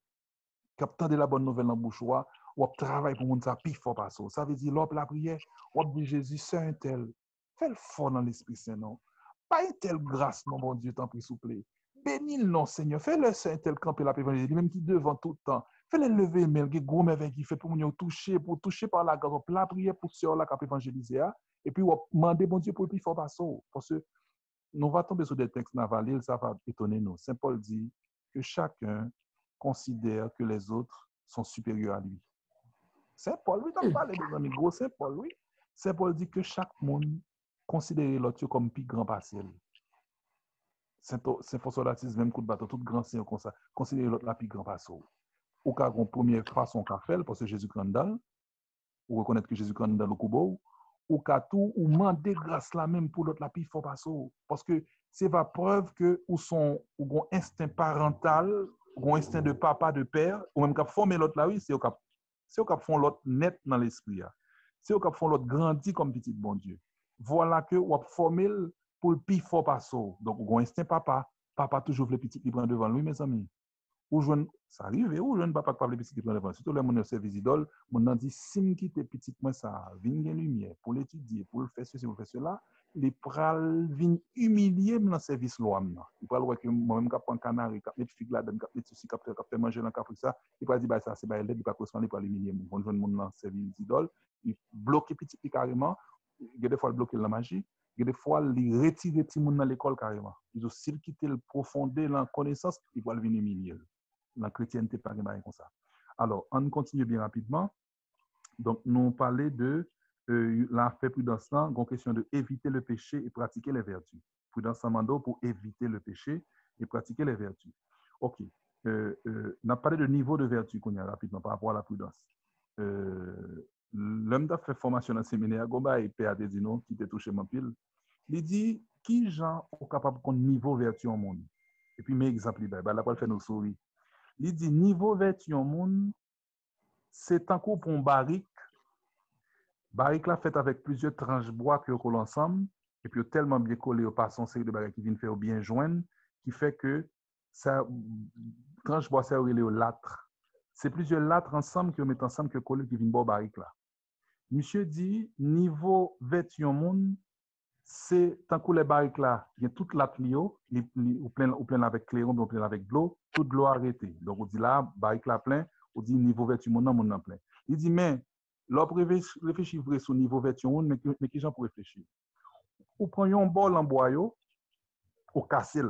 captant de la bonne nouvelle dans bouche ou travaille pour moun ça plus fort parce que ça veut dire l'op la prière, ou dit Jésus c'est un tel, fais le fort dans l'Esprit Saint non. Pas une telle grâce non bon Dieu t'en prie s'il vous plaît. Bénis le nom Seigneur, fais-le Saint tel camper la évangéliser, même qui devant tout le temps. Fais-le lever mais le gros merveille qui fait pour nous toucher par la grâce, la prière pour ceux là qui évangéliser et puis on demander bon Dieu pour plus fort parce que nous va tomber sur des textes navalés, ça va étonner nous. Saint Paul dit que chacun considère que les autres sont supérieurs à lui. Saint Paul, oui, t'en parles des amis gros, Saint Paul, oui. Saint Paul dit que chaque monde considère l'autre comme plus grand partiel. Saint François d'Assise, même coup de bâton, tout grand seigneur comme ça, considère l'autre la plus grand partiel. Ou qu'à une première façon qu'a fait, parce que Jésus Grandal, ou reconnaître que Jésus Grandal au Kubo, ou qu'à tout, ou demander grâce là même pour l'autre la plus fort parce que c'est la preuve que ou un instinct parental, ou un instinct de papa, de père, ou même qu'à former l'autre là, oui, c'est au cap font l'autre net dans l'esprit. C'est au cap font l'autre grandi comme petit bon Dieu. Voilà que ou former pour le plus fort parce donc ou un instinct papa toujours le petit qui prend devant lui mes amis. Ou jeune, ça arrive, ou jeune papa qui parle petit qui prend devant. Surtout les gens service idole, mon dit si me quitte petit moi ça vient gen lumière pour l'étudier, pour le faire ceci, pour le faire cela, les pral vinn humilier dans service loi. Il pral voir que moi même cap prend canari, cap mettre figue là dedans, cap mettre ceci, cap faire manger dans cap ça, il pral dire bah ça c'est bah l'aide, il pas correspondre pour humilier mon jeune monde dans service idole, il bloquer petit carrément, il des fois il bloquer la magie. Il y a des fois, il retire les petits gens dans l'école carrément. Ils ont s'il quitte le profondeur, la connaissance, ils vont venir humilier. La chrétienté, pas comme ça. Alors, on continue bien rapidement. Donc, nous parlons de la fait prudence, une question de éviter le péché et pratiquer les vertus. Prudence mando pour éviter le péché et pratiquer les vertus. OK. On a parlé de niveau de vertu qu'on a rapidement par rapport à la prudence. L'homme qui a fait formation dans le séminaire, Gomba et P.A.D. Dino, qui était touché mon pile, il dit qui gens sont capables de niveau vertu au monde. Et puis, mes exemples, là, pour le faire nos souris. Il dit niveau vertu au monde, c'est un coup pour un barrique. Barrique là fait avec plusieurs tranches bois que collent ensemble, et puis tellement bien collé au passant série de barriques qui viennent faire bien joindre, qui fait que ça tranche bois ça relé au lâtre. C'est plusieurs lâtres ensemble qui mettent ensemble que collé qui viennent boire barrique là. Monsieur dit, niveau vertu au monde, c'est tant que les barriques là, il y a toute la plio, ou plein avec clairon, ou plein avec de l'eau, toute l'eau arrêtée. Donc on dit là, barrique là plein, on dit niveau vertu mon nom plein. Il dit mais l'on réfléchir vrai sur niveau vertu mon mais qui j'en pour réfléchir. Ou prenons un bol en bois yo, au casser.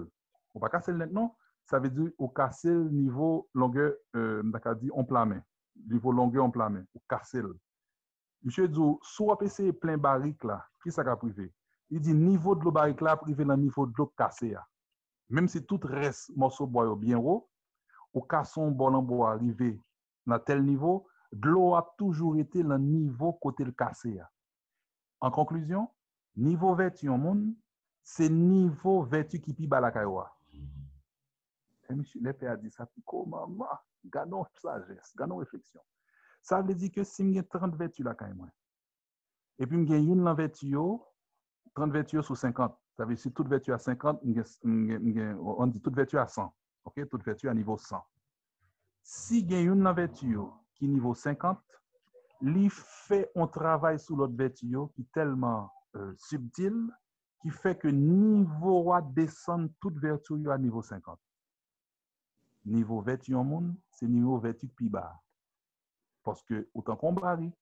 On pas casser maintenant, ça veut dire au casser niveau longueur d'accord dit en plein main. Niveau longueur en plein main, au casser. Monsieur dit soit PC plein barrique là, qui ça va privé. Il dit niveau de l'eau barrique là privé dans niveau de l'eau cassé. Même si tout reste morceau bois bien haut, au casson bol en bois arrivé dans tel niveau, de l'eau a toujours été dans niveau côté le cassé. En conclusion, niveau vertu en monde, c'est niveau vertu qui pi bas la kaiwa. Et monsieur le père a dit ça comment gardons sagesse, gardons réflexion. Ça veut dire que si j'ai 30 vertus la kaiwa. Et puis j'ai une vertu 30 vertus sur 50. Ça veut dire si toute vertu à 50, on dit toute vertu à 100. OK, toute vertu à niveau 100. Si j'ai une vertu qui est niveau 50, il fait un travail sur l'autre vertu qui est tellement subtil qui fait que niveau va descendre toute vertu à niveau 50. Niveau vertu en monde, c'est niveau vertu plus bas. Parce que autant qu'on barrique,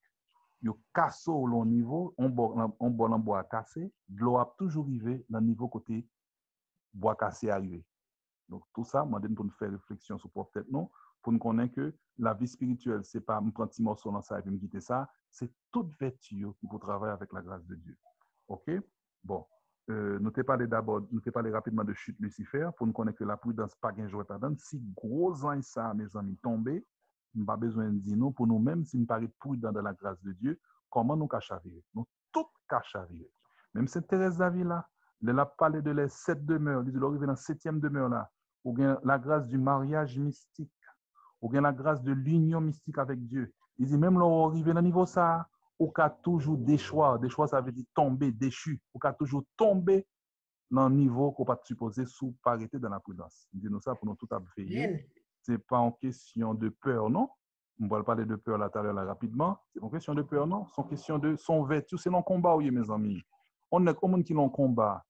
il casse au long niveau, on bon en bois cassé, de l'eau a toujours arrivé dans le niveau côté bois cassé arrivé. Donc tout ça, moi pour nous faire réflexion sur peut-être non, pour nous connaître que la vie spirituelle, c'est pas me prendre petit morceau dans ça et puis me quitter ça, c'est toute vertu qui peut travailler avec la grâce de Dieu. OK? Bon, nous t'ai parlé rapidement de chute Lucifer pour nous connaître que la prudence pas gain jouer pas dans si gros ange ça mes amis tomber, nous pas besoin de dire non pour nous-mêmes si nous paraît prudent dans la grâce de Dieu, comment nous cachavirer? Nous tout cachavirer. Même Sainte Thérèse d'Avila, elle a parlé de les 7 demeures, elle dit l'arrivée dans 7e demeure là, ou bien la grâce du mariage mystique, ou bien la grâce de l'union mystique avec Dieu. Il dit même l'arrivée dans niveau ça, ou qu'a toujours déchoir. Déchoir, ça veut dire tomber, déchu. Ou qu'a toujours tomber dans le niveau qu'on pas supposé sous parité dans la prudence. Dis-nous ça pour nous tout à veiller. Ce n'est pas en question de peur, non? On va parler de peur là tout à l'heure rapidement. C'est en question de peur, non? C'est en question de son vertu. C'est dans combat, oui, mes amis. On est comme qui dans combat.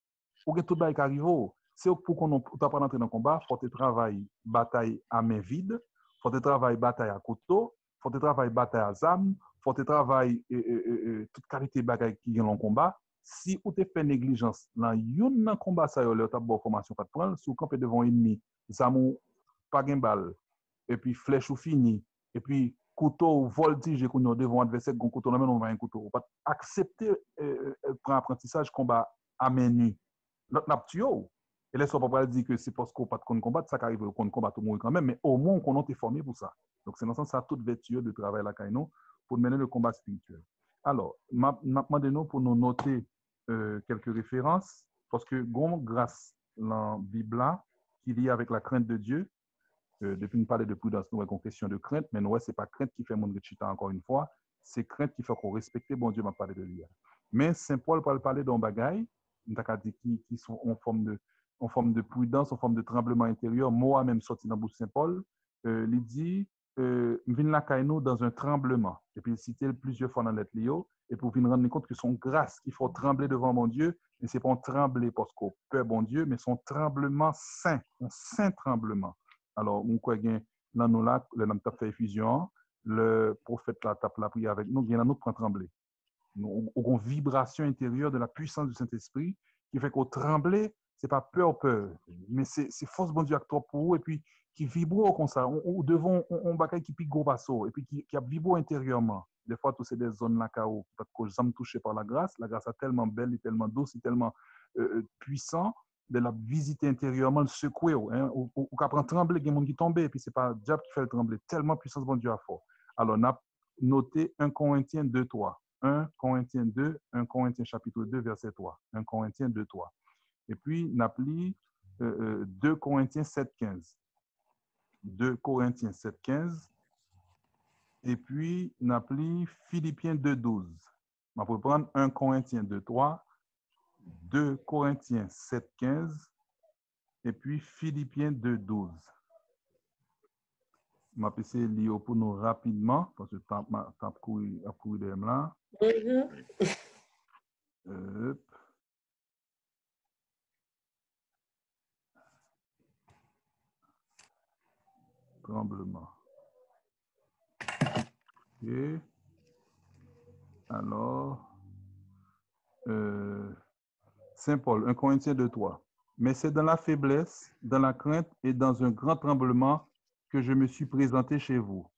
Pour que tout le monde arrive, c'est pour qu'on ne pas entrer dans le combat, il faut travailler bataille à main vide, il faut travailler bataille à couteau, il faut travailler bataille à zame, il faut travailler toute qualité de bagaille qui est dans le combat. Si vous avez fait négligence dans un combat, ça y est, vous avez formation pas de prendre, si vous campez devant un ennemi, zame pas de balle, et puis flèche ou fini, et puis couteau voltige devant adversaire, un couteau, on va un couteau. Vous pas accepter pour apprentissage combat à main nue. Notre naptio. Et là, on ne peut pas dire que c'est parce qu'on n'a pas de combat, ça arrive qu'on combat tout le monde quand même, mais au moins on est formé pour ça. Donc, c'est dans ce sens, ça toute vertu de travail là, pour mener le combat spirituel. Alors, demandez-nous pour nous noter quelques références, parce que grâce à la Bible qui lie avec la crainte de Dieu, depuis nous parler de prudence, nous avons une question de crainte, mais nous, ce n'est pas crainte qui fait mon chita encore une fois, c'est crainte qui fait qu'on respecte, bon Dieu m'a parlé de lui. Mais Saint Paul va parler d'un bagaille, qui sont en forme de prudence, en forme de tremblement intérieur. Moi, même sorti dans le bouche Saint Paul, il dit, vin la caïno dans un tremblement. Et puis, il cite plusieurs fois dans l'être Léo, et pour venir rendre compte que son grâce, qu'il faut trembler devant mon Dieu, mais ce n'est pas un trembler parce qu'on peut bon Dieu, mais son tremblement saint, un saint tremblement. Alors, on croit que dans nous là, le nom tape fait effusion, le prophète là tape la prière avec nous, il y a un autre point trembler. Nous avons une vibration intérieure de la puissance du Saint-Esprit qui fait qu'on tremble, ce n'est pas peur, mais c'est force bon Dieu à toi pour vous, et puis qui vibre comme ça. On devant un bagaille qui pique gros basso, et puis qui a vibre intérieurement. Des fois, tout c'est des zones là où je suis touché par la grâce. La grâce est tellement belle, tellement douce, tellement puissant de la visiter intérieurement, le secouer. Hein, ou qu'après trembler, il y a des gens qui tombent, et puis ce n'est pas le diable qui fait le trembler. Tellement puissance bon Dieu a fort. Alors, on a noté 1 Corinthiens 2, 3. 1 Corinthiens 2, 1 Corinthiens chapitre 2, verset 3. 1 Corinthiens 2, 3. Et puis, n'appli 2 Corinthiens 7, 15. 2 Corinthiens 7, 15. Et puis, n'appli Philippiens 2, 12. On va prendre 1 Corinthiens 2, 3, 2 Corinthiens 7, 15, et puis Philippiens 2, 12. Je vais essayer de lire pour nous rapidement, parce que je vais courir de là. Tremblement. OK. Alors, Saint Paul, 1 Corinthiens 2, 3. Mais c'est dans la faiblesse, dans la crainte et dans un grand tremblement que je me suis présenté chez vous.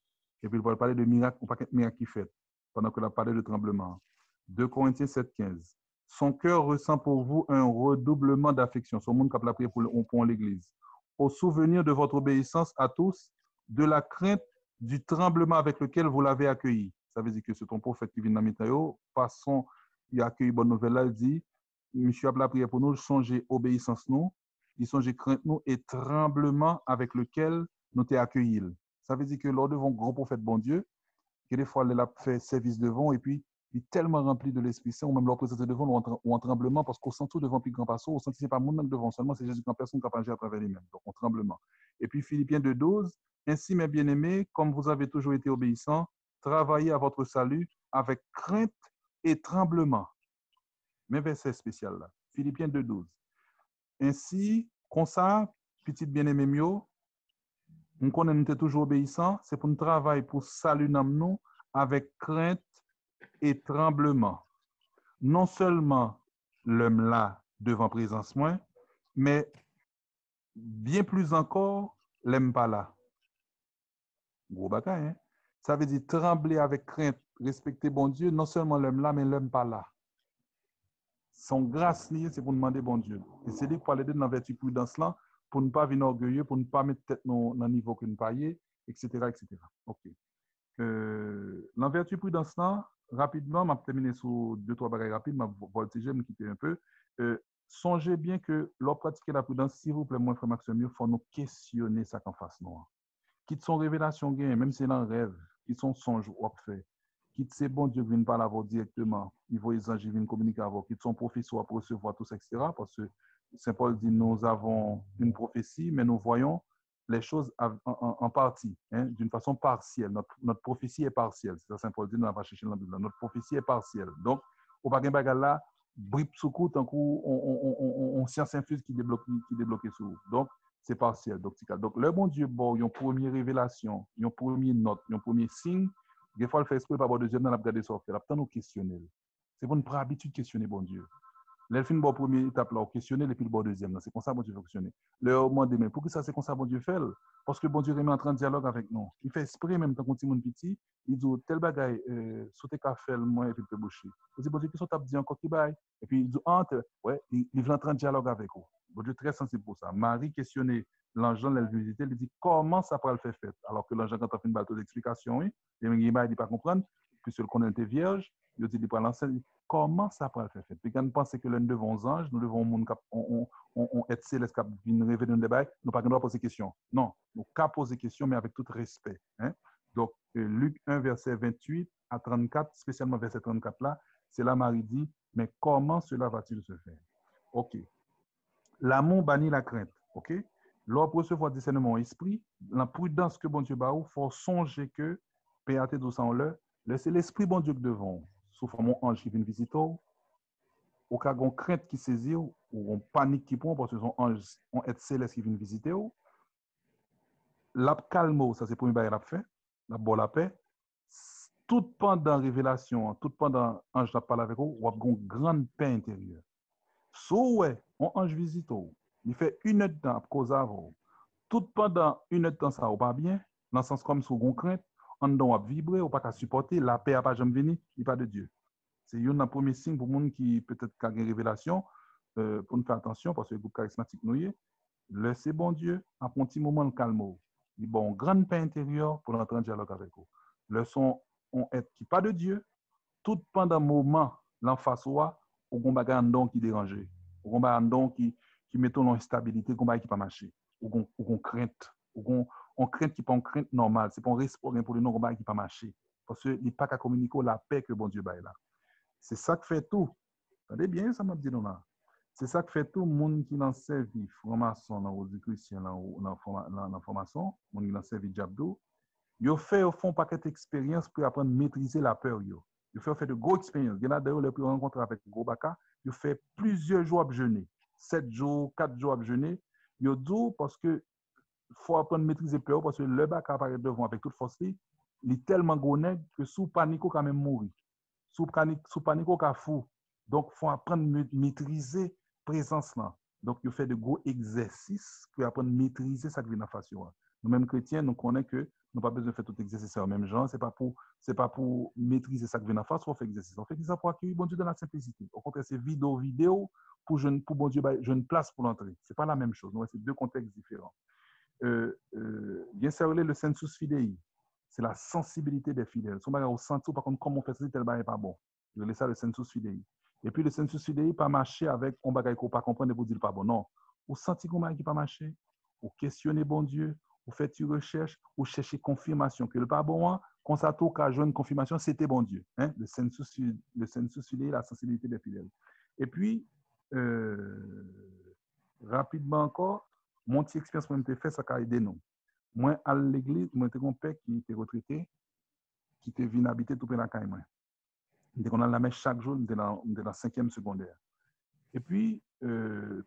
Et puis, il va parler de miracles, ou pas de miracles qui fait, pendant qu'il a parlé de tremblement. 2 Corinthiens 7, 15. Son cœur ressent pour vous un redoublement d'affection. Son monde qui a prié pour l'Église. Au souvenir de votre obéissance à tous, de la crainte du tremblement avec lequel vous l'avez accueilli. Ça veut dire que c'est ton prophète qui vient dans Mitayo, passons, il a accueilli bonne nouvelle là, il dit, Monsieur a la prière pour nous, songez obéissance nous, il songez crainte nous et tremblement avec lequel nous t'es accueillis. Ça veut dire que lors devant grand prophète bon Dieu, que des fois il a fait service devant et puis il est tellement rempli de l'Esprit Saint, ou même leur présenter devant ou en tremblement, parce qu'on sent tout devant plus grand passeau, on sent que ce n'est pas mon nom devant seulement, c'est Jésus qui en personne qui a agi à travers lui-même, donc en tremblement. Et puis Philippiens 2, 12, ainsi mes bien-aimés, comme vous avez toujours été obéissants, travaillez à votre salut avec crainte et tremblement. Mais verset spécial là, Philippiens 2, 12. Ainsi, comme ça, petit bien-aimé mio, nous connaissons toujours obéissants, c'est pour nous travailler pour salut nous avec crainte et tremblement. Non seulement l'homme là devant présence moi, mais bien plus encore, l'homme pas là. Gros bagaille, hein? Ça veut dire trembler avec crainte, respecter bon Dieu, non seulement l'homme là, mais l'homme pas là. Son grâce, c'est pour demander bon Dieu. Et c'est lui qui parle de la vertu prudence là, pour ne pas venir orgueilleux, pour ne pas mettre tête dans le niveau que nous payons, etc., etc. OK. La vertu prudence là, rapidement, je vais terminer sur 2-3 bagages rapides, je vais voltiger, me quitter un peu. Songez bien que lors de pratiquer la prudence, s'il vous plaît, moi, frère Maxime, il faut nous questionner ça qu'en face nous. Quitte son révélation, même si c'est un rêve, qui sont songes ou fait. quitte c'est bon Dieu vient parler avec directement, il voit les anges viennent communiquer avec, quitte son professeur pour recevoir tout ça, etc. Parce que Saint Paul dit, nous avons une prophétie, mais nous voyons les choses en partie, hein, d'une façon partielle. Notre prophétie est partielle. C'est ça Saint Paul dit, nous n'avons pas cherché dans la Bible. Notre prophétie est partielle. Donc, au baguette bagarre là, brip sous coup, tant coup, on science infuse qui débloque sous. Donc, c'est partiel. Donc, le bon Dieu, bon, une première révélation, une première note, un premier signe, des fois, il fait exprès par deuxième dans la regarder ça, il a nous questionner. C'est pour une prendre habitude de questionner bon Dieu. Le fin bon première étape là, questionner et puis le bon deuxième. C'est comme ça bon Dieu fonctionne. Le demande mais pour que ça c'est comme ça bon Dieu fait? Parce que bon Dieu remet en train de dialogue avec nous. Il fait exprès même quand on dit mon petit, il dit tel bagaille sauter qu'a fait moi et puis peut boucher. Il dit bon Dieu qui sont t'a dit encore qui bail et puis il dit ouais, il vient en train de dialogue avec vous. Bon Dieu très sensible pour ça. Marie questionnait l'ange elle visité, il dit comment ça pourra le faire fait alors que l'ange quand a fait une bateau d'explication, oui, il dit pas comprendre puisque le connaît était vierge, il dit pas l'enseigner. Comment ça peut être fait? Puis quand nous pensons que nous devons anges, nous devons être céleste, nous révéler dans le débat, nous ne pouvons pas poser des questions. Non, nous pouvons poser des questions, mais avec tout respect. Hein? Donc, Luc 1, verset 28 à 34, spécialement verset 34 là, c'est là Marie dit, mais comment cela va-t-il se faire? OK. L'amour bannit la crainte. OK? Lorsque recevoir discernement esprit, la prudence que bon Dieu bat, il faut songer que, péaté tout ça en l'heure, c'est l'esprit bon Dieu que devons. Sous forme ange qui vient visiter, ou cas une crainte qui saisit, ou une panique qui prend parce que son ange, on est céleste qui vient visiter, la calme, ça c'est pour une baille la fait, la bonne la paix. Tout pendant révélation, tout pendant ange la parle avec vous, ou a une grande paix intérieure. So ouais, on ange visite, il fait une heure de temps à cause avant. Tout pendant une heure de temps ça ou pas bien, dans le sens comme sous une crainte, on doit vibrer, ou pas qu'à supporter, la paix n'a pas jamais venir, il n'y a pas de Dieu. C'est un premier signe pour les gens qui peut-être ont une révélation, pour nous faire attention, parce que le groupe charismatique nous y est. Laissez bon Dieu, à un petit moment de calme. Il y a une grande paix intérieure pour entrer en dialogue avec vous. Le son, on est qui pas de Dieu, tout pendant un moment, l'en face soit, ou on a un don qui dérange, ou on a un don qui met en instabilité, ou qui pas marcher, ou on crainte, ou on crainte qui pas une crainte normale, c'est pas un risque pour le non qui pas marcher, parce qu'il n'y a pas qu'à communiquer la paix que bon Dieu baille là. C'est ça qui fait tout. Attendez bien, ça m'a dit non là. C'est ça qui fait tout le monde qui dans servi franc-maçon dans le chrétien dans la formation, le monde qui dans servi Diabdo, ils fait au fond paquet d'expérience pour apprendre à maîtriser la peur yo. Ils fait de grosses expériences. Il y en a d'ailleurs les plus rencontrés avec gros baka, ils fait plusieurs jours à jeûner, 7 jours, 4 jours à jeûner. Ils disent parce que faut apprendre à maîtriser peur parce que le baka apparaît devant avec toute force, il est tellement gros que sous panique quand même mourir. Sous panique au cas fou. Donc, il faut apprendre à maîtriser la présence là. Donc, il fait de gros exercices pour apprendre à maîtriser ça qui vient en face. Nous-mêmes chrétiens, nous connaissons que nous n'avons pas besoin de faire tout exercice en même genre. Ce n'est pas pour maîtriser ça qui vient en face, on fait exercice. On fait exercice pour accueillir bon Dieu dans la simplicité. Au contraire, c'est vidéo pour bon Dieu, je une place pour l'entrée. Ce n'est pas la même chose. C'est deux contextes différents. Bien sûr, le sensus fidei. C'est la sensibilité des fidèles. Si on senti, par contre, comment on fait ça, tel n'est pas bon. Je laisse ça le sensus fidei. Et puis, le sensus fidei, pas marcher avec un bagage qu'on ne pas comprendre et vous dire pas bon. Non. Vous sentez qu'on n'a pas marché, vous questionnez bon Dieu, vous faites une recherche, vous cherchez confirmation que le pas bon, quand ça tourne à jouer une confirmation, c'était bon Dieu. Hein? Le sensus fidei, la sensibilité des fidèles. Et puis, rapidement encore, mon petit expérience que j'ai fait, ça a aidé nous. Moi, à l'église, moi, j'étais un père qui était retraité, qui était venu habiter tout près de la caille. On a la messe chaque jour, on était dans le 5e secondaire. Et puis,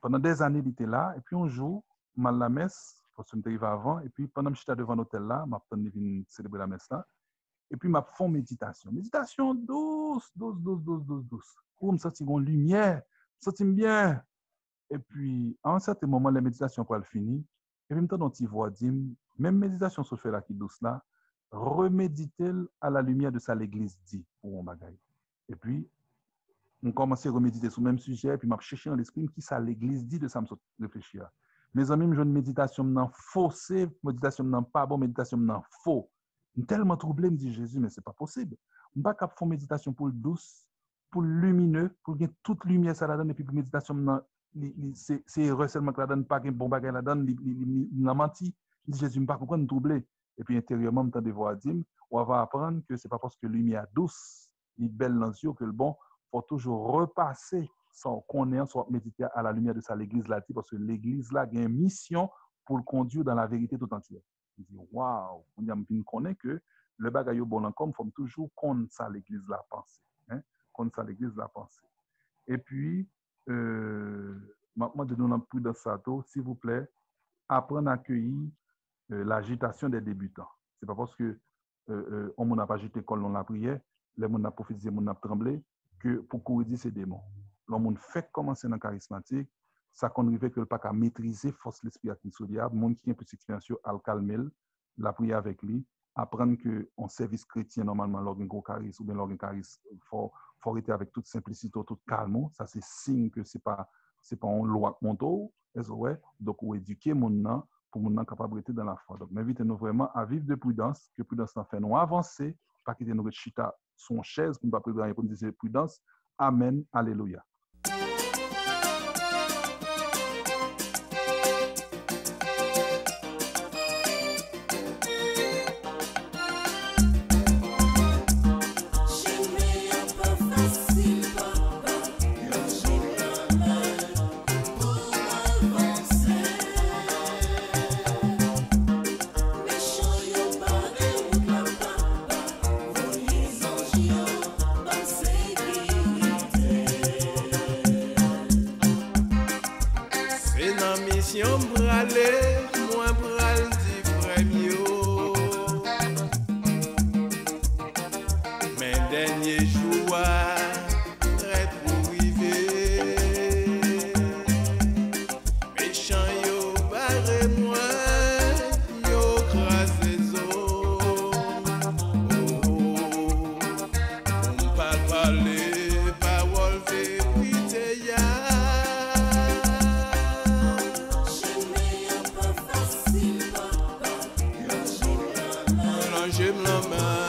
pendant des années, il était là. Et puis, un jour, je suis la messe, parce que je suis arrivé avant. Et puis, pendant que j'étais devant l'hôtel là, je suis venu célébrer la messe là. Et puis, je fait une méditation. Méditation douce. Où je me sens une lumière, je me sens bien. Et puis, à un certain moment, la méditation pour elle finir. Et puis, même temps, on t'y voit dire, même méditation se fait là, qui douce là, reméditez à la lumière de ça, l'église dit, pour un bagaille. Et puis, on commence à reméditer sur le même sujet, puis m'a cherché dans l'esprit qui ça l'église dit de ça me réfléchir. Mes amis, je une méditation non faussée, méditation non pas bon, méditation non faux. Tellement troublé, me dit Jésus, mais c'est pas possible. On pas capable faire méditation pour le douce, pour le lumineux, pour qu'il y ait toute lumière ça la donne et puis pour méditation non c'est erreur seulement que la donne pas un bon bagage la donne il a menti. Jésus me pas comprendre troublé. Et puis intérieurement me tend de voir dire on va apprendre que c'est pas parce que lumière douce, il belle dans les yeux que le bon, faut toujours repasser son connaître, soit méditer à la lumière de ça l'église là, parce que l'église là a une mission pour le conduire dans la vérité tout entière. Il dit, waouh, on a bien connaît que le bagage bon encore, il faut toujours qu'on ça l'église là penser. Hein? Qu'on ça l'église là penser. Et puis, maintenant, de nous plus dans ça, s'il vous plaît, apprendre à accueillir l'agitation des débutants. C'est pas parce que on n'a pas agité quand on la prière, les gens ont prophétisé, les gens ont tremblé, que pour corriger ces démons. L'homme fait commencer dans le charismatique, ça conduit que le pas qu'à maîtriser force l'esprit à qui sont diable, monde qui a une petite expérience à le calmer, la prière avec lui, apprendre que en service chrétien normalement l'organe gros charisme ou bien l'organe charisme faut être avec toute simplicité, tout calme, ça c'est signe que c'est pas une loi monto, ouais, donc on éduquer mon nom pour mon nom capable d'être dans la foi. Donc m'invitez-nous vraiment à vivre de prudence, que prudence en fait nous avancer, pas quitter nous chita son chaise pour ne pas préparer pour nous dire prudence. Amen, alléluia. J'aime la main.